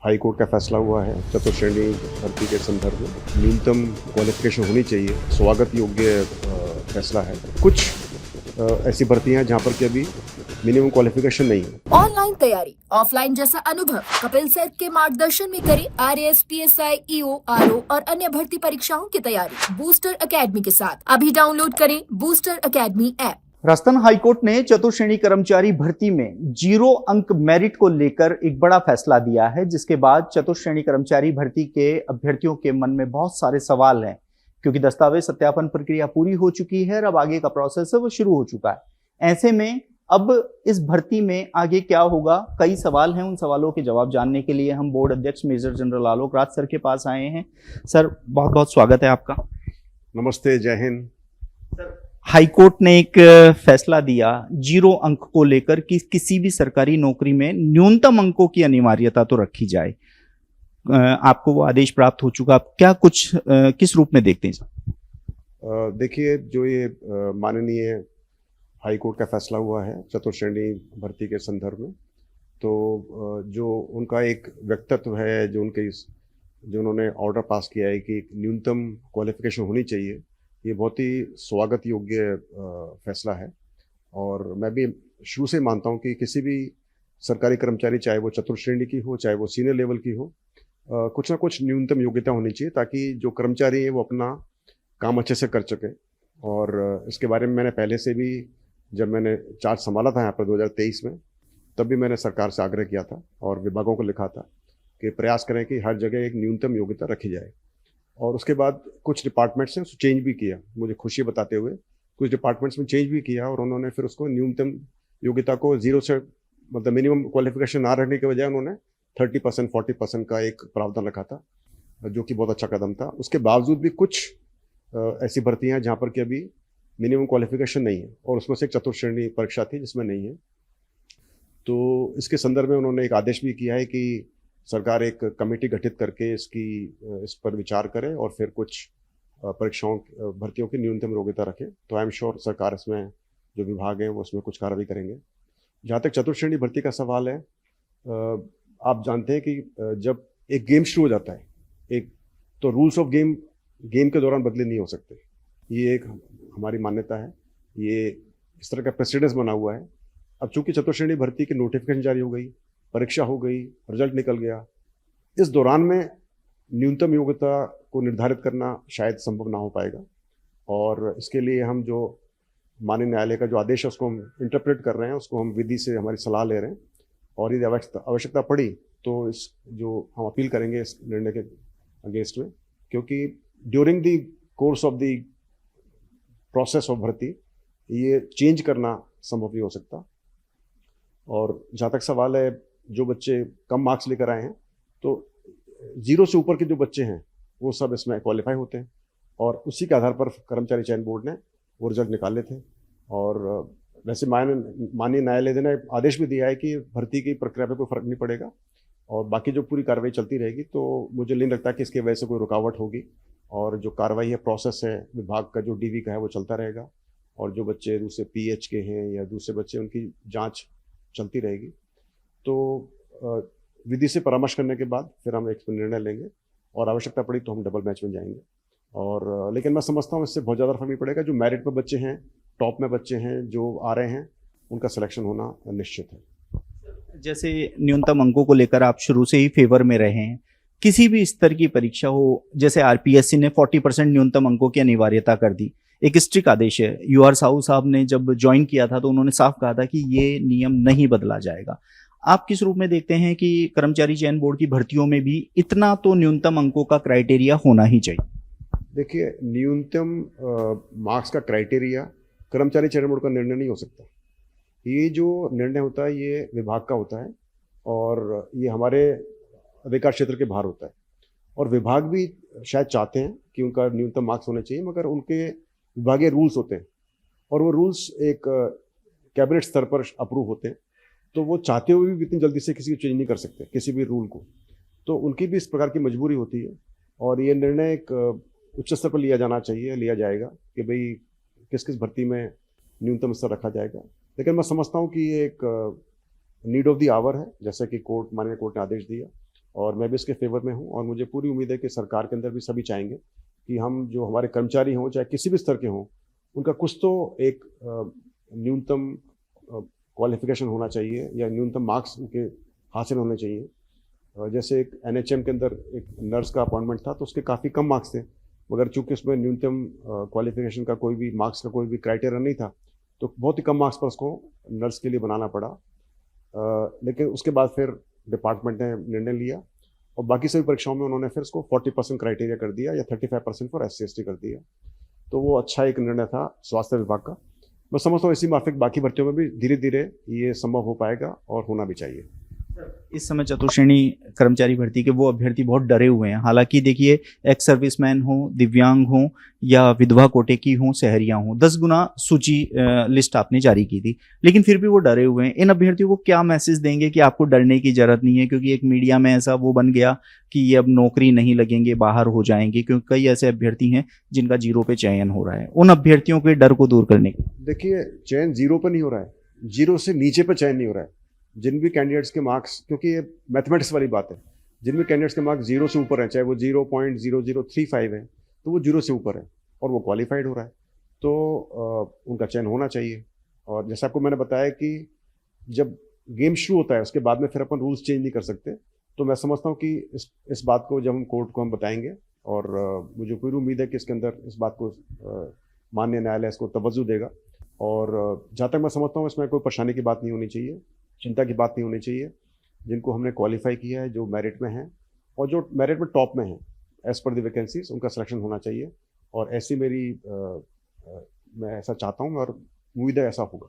High court का फैसला हुआ है चतुर्श्रेणी भर्ती के संदर्भ में न्यूनतम क्वालिफिकेशन होनी चाहिए। स्वागत योग्य फैसला है। कुछ ऐसी भर्तियां हैं जहां पर कि अभी मिनिमम क्वालिफिकेशन नहीं है। ऑनलाइन तैयारी, ऑफलाइन जैसा अनुभव कपिल सेठ के मार्गदर्शन में करें आरएएस, पीएसआई, ईओ, आरओ और अन्य भर्ती परीक्षाओं की तैयारी बूस्टर एकेडमी के साथ। अभी डाउनलोड करें booster academy app. Rajasthan high court ने चतुर्श्रेणी कर्मचारी भर्ती में 0 अंक मेरिट को लेकर एक बड़ा फैसला दिया है, जिसके बाद चतुर्श्रेणी कर्मचारी भर्ती के अभ्यर्थियों के मन में बहुत सारे सवाल हैं, क्योंकि दस्तावेज सत्यापन प्रक्रिया पूरी हो चुकी है और अब आगे का प्रोसेस है वो शुरू हो चुका है। ऐसे में अब इस भर्ती में आगे क्या होगा, कई सवाल हैं। उन सवालों के जवाब जानने के लिए हम बोर्ड अध्यक्ष major general Alok Raj sir के पास आए हैं। सर, बहुत बहुत स्वागत है आपका। नमस्ते, जय हिंद। हाईकोर्ट ने एक फैसला दिया 0 अंक को लेकर कि किसी भी सरकारी नौकरी में न्यूनतम अंकों की अनिवार्यता तो रखी जाए। आपको वो आदेश प्राप्त हो चुका, आप क्या कुछ किस रूप में देखते हैं सर? देखिए, जो ये माननीय हाई कोर्ट का फैसला हुआ है चतुर्श्रेणी भर्ती के संदर्भ में, तो जो उनका एक व्यक्तित्व है, जो उन्होंने ऑर्डर पास किया है कि न्यूनतम क्वालिफिकेशन होनी चाहिए, ये बहुत ही स्वागत योग्य फैसला है। और मैं भी शुरू से मानता हूँ कि किसी भी सरकारी कर्मचारी, चाहे वो चतुर्श्रेणी की हो, चाहे वो सीनियर लेवल की हो, कुछ ना कुछ न्यूनतम योग्यता होनी चाहिए, ताकि जो कर्मचारी है वो अपना काम अच्छे से कर सके। और इसके बारे में मैंने पहले से भी, जब मैंने चार्ज संभाला था यहाँ पर 2023 में, तब भी मैंने सरकार से आग्रह किया था और विभागों को लिखा था कि प्रयास करें कि हर जगह एक न्यूनतम योग्यता रखी जाए। और उसके बाद कुछ डिपार्टमेंट्स ने उसको चेंज भी किया, मुझे खुशी बताते हुए कुछ डिपार्टमेंट्स में चेंज भी किया, और उन्होंने फिर उसको न्यूनतम योग्यता को 0 से, मतलब मिनिमम क्वालिफिकेशन ना रखने के बजाय उन्होंने 30%, 40% का एक प्रावधान रखा था, जो कि बहुत अच्छा कदम था। उसके बावजूद भी कुछ ऐसी भर्तियां हैं जहाँ पर कि अभी मिनिमम क्वालिफिकेशन नहीं है, और उसमें से एक चतुर्श्रेणी परीक्षा थी जिसमें नहीं है। तो इसके संदर्भ में उन्होंने एक आदेश भी किया है कि सरकार एक कमेटी गठित करके इस पर विचार करे और फिर कुछ परीक्षाओं, भर्तियों की न्यूनतम योग्यता रखे। तो आई एम श्योर सरकार इसमें, जो विभाग हैं वो उसमें कुछ कार्रवाई करेंगे। जहाँ तक चतुर्श्रेणी भर्ती का सवाल है, आप जानते हैं कि जब एक गेम शुरू हो जाता है, तो रूल्स ऑफ गेम के दौरान बदले नहीं हो सकते। ये एक हमारी मान्यता है, ये इस तरह का प्रेसिडेंस बना हुआ है। अब चूंकि चतुर्श्रेणी भर्ती की नोटिफिकेशन जारी हो गई, परीक्षा हो गई, रिजल्ट निकल गया, इस दौरान में न्यूनतम योग्यता को निर्धारित करना शायद संभव ना हो पाएगा। और इसके लिए हम जो माननीय न्यायालय का जो आदेश है उसको हम इंटरप्रेट कर रहे हैं, उसको हम विधि से हमारी सलाह ले रहे हैं, और यदि आवश्यकता पड़ी तो इस जो हम अपील करेंगे इस निर्णय के अगेंस्ट में, क्योंकि during the course of the process of भर्ती ये चेंज करना संभव नहीं हो सकता। और जहाँ तक सवाल है, जो बच्चे कम मार्क्स लेकर आए हैं, तो 0 से ऊपर के जो बच्चे हैं वो सब इसमें क्वालिफाई होते हैं, और उसी के आधार पर कर्मचारी चयन बोर्ड ने वो रिजल्ट निकाले थे। और वैसे माननीय न्यायालय ने आदेश भी दिया है कि भर्ती की प्रक्रिया पे कोई फर्क नहीं पड़ेगा, और बाकी जो पूरी कार्रवाई चलती रहेगी। तो मुझे नहीं लगता कि इसकी वजह से कोई रुकावट होगी, और जो कार्रवाई है, प्रोसेस है विभाग का, जो डीवी का है, वो चलता रहेगा। और जो बच्चे दूसरे पीएच के हैं या दूसरे बच्चे, उनकी जांच चलती रहेगी। तो विधि से परामर्श करने के बाद फिर हम एक निर्णय लेंगे, और आवश्यकता पड़ी तो हम डबल मैच में जाएंगे। और लेकिन मैं समझता हूँ इससे बहुत ज़्यादा फर्क नहीं पड़ेगा। जो मेरिट में बच्चे हैं, टॉप में बच्चे हैं जो आ रहे हैं, उनका सिलेक्शन होना निश्चित है। जैसे न्यूनतम अंकों को लेकर आप शुरू से ही फेवर में रहे हैं, किसी भी स्तर की परीक्षा हो, जैसे आरपीएससी ने 40% न्यूनतम अंकों की अनिवार्यता कर दी, एक स्ट्रिक्ट आदेश है। यूआर साहू साहब ने जब ज्वाइन किया था तो उन्होंने साफ कहा था कि ये नियम नहीं बदला जाएगा। आप किस रूप में देखते हैं कि कर्मचारी चयन बोर्ड की भर्तियों में भी इतना तो न्यूनतम अंकों का क्राइटेरिया होना ही चाहिए? देखिए, न्यूनतम मार्क्स का क्राइटेरिया कर्मचारी चयन बोर्ड का निर्णय नहीं हो सकता। ये जो निर्णय होता है ये विभाग का होता है, और ये हमारे अधिकार क्षेत्र के बाहर होता है। और विभाग भी शायद चाहते हैं कि उनका न्यूनतम मार्क्स होने चाहिए, मगर उनके विभागीय रूल्स होते हैं, और वो रूल्स एक कैबिनेट स्तर पर अप्रूव होते हैं। तो वो चाहते हुए भी इतनी जल्दी से किसी को चेंज नहीं कर सकते, किसी भी रूल को। तो उनकी भी इस प्रकार की मजबूरी होती है, और ये निर्णय एक उच्च स्तर पर लिया जाना चाहिए, लिया जाएगा कि भाई किस किस भर्ती में न्यूनतम स्तर रखा जाएगा। लेकिन मैं समझता हूँ कि ये एक नीड ऑफ द आवर है, जैसा कि माननीय कोर्ट ने आदेश दिया, और मैं भी इसके फेवर में हूँ और मुझे पूरी उम्मीद है कि सरकार के अंदर भी सभी चाहेंगे कि हम जो हमारे कर्मचारी हों चाहे किसी भी स्तर के हों, उनका कुछ तो एक न्यूनतम क्वालिफिकेशन होना चाहिए या न्यूनतम मार्क्स उनके हासिल होने चाहिए। जैसे एक एनएचएम के अंदर एक नर्स का अपॉइंटमेंट था तो उसके काफ़ी कम मार्क्स थे, मगर चूंकि उसमें न्यूनतम क्वालिफिकेशन का कोई भी मार्क्स का कोई भी क्राइटेरिया नहीं था तो बहुत ही कम मार्क्स पर उसको नर्स के लिए बनाना पड़ा। लेकिन उसके बाद फिर डिपार्टमेंट ने निर्णय लिया और बाकी सभी परीक्षाओं में उन्होंने फिर उसको 40% क्राइटेरिया कर दिया या 35% फॉर SC/ST कर दिया। तो वो अच्छा एक निर्णय था स्वास्थ्य विभाग का। मैं समझता हूँ इसी माफिक बाकी भर्तियों में भी धीरे धीरे ये संभव हो पाएगा और होना भी चाहिए। इस समय चतुर्श्रेणी कर्मचारी भर्ती के वो अभ्यर्थी बहुत डरे हुए हैं। हालांकि देखिए, एक्स सर्विसमैन हो, दिव्यांग हो या विधवा कोटे की हो, शहरिया हो, 10 गुना सूची लिस्ट आपने जारी की थी, लेकिन फिर भी वो डरे हुए हैं। इन अभ्यर्थियों को क्या मैसेज देंगे कि आपको डरने की जरूरत नहीं है? क्योंकि एक मीडिया में ऐसा वो बन गया कि ये अब नौकरी नहीं लगेंगे, बाहर हो जाएंगे, क्योंकि कई ऐसे अभ्यर्थी हैं जिनका 0 पे चयन हो रहा है। उन अभ्यर्थियों के डर को दूर करने के देखिए, चयन 0 पर नहीं हो रहा है, 0 से नीचे पर चयन नहीं हो रहा है। जिन भी कैंडिडेट्स के मार्क्स, क्योंकि ये मैथमेटिक्स वाली बात है, जिन भी कैंडिडेट्स के मार्क्स 0 से ऊपर हैं, चाहे वो 0.0035 है तो वो 0 से ऊपर है और वो क्वालिफाइड हो रहा है, तो उनका चयन होना चाहिए। और जैसे आपको मैंने बताया कि जब गेम शुरू होता है उसके बाद में फिर अपन रूल्स चेंज नहीं कर सकते, तो मैं समझता हूँ कि इस बात को जब हम कोर्ट को हम बताएंगे और मुझे पूरी उम्मीद है कि इसके अंदर इस बात को माननीय न्यायालय इसको तवज्जो देगा। और जहाँ तक मैं समझता हूँ इसमें कोई परेशानी की बात नहीं होनी चाहिए, चिंता की बात नहीं होनी चाहिए। जिनको हमने क्वालिफाई किया है, जो मेरिट में हैं और जो मेरिट में टॉप में हैं एज पर द वैकेंसीज, उनका सिलेक्शन होना चाहिए। और ऐसी मेरी मैं ऐसा चाहता हूँ और उम्मीद है ऐसा होगा।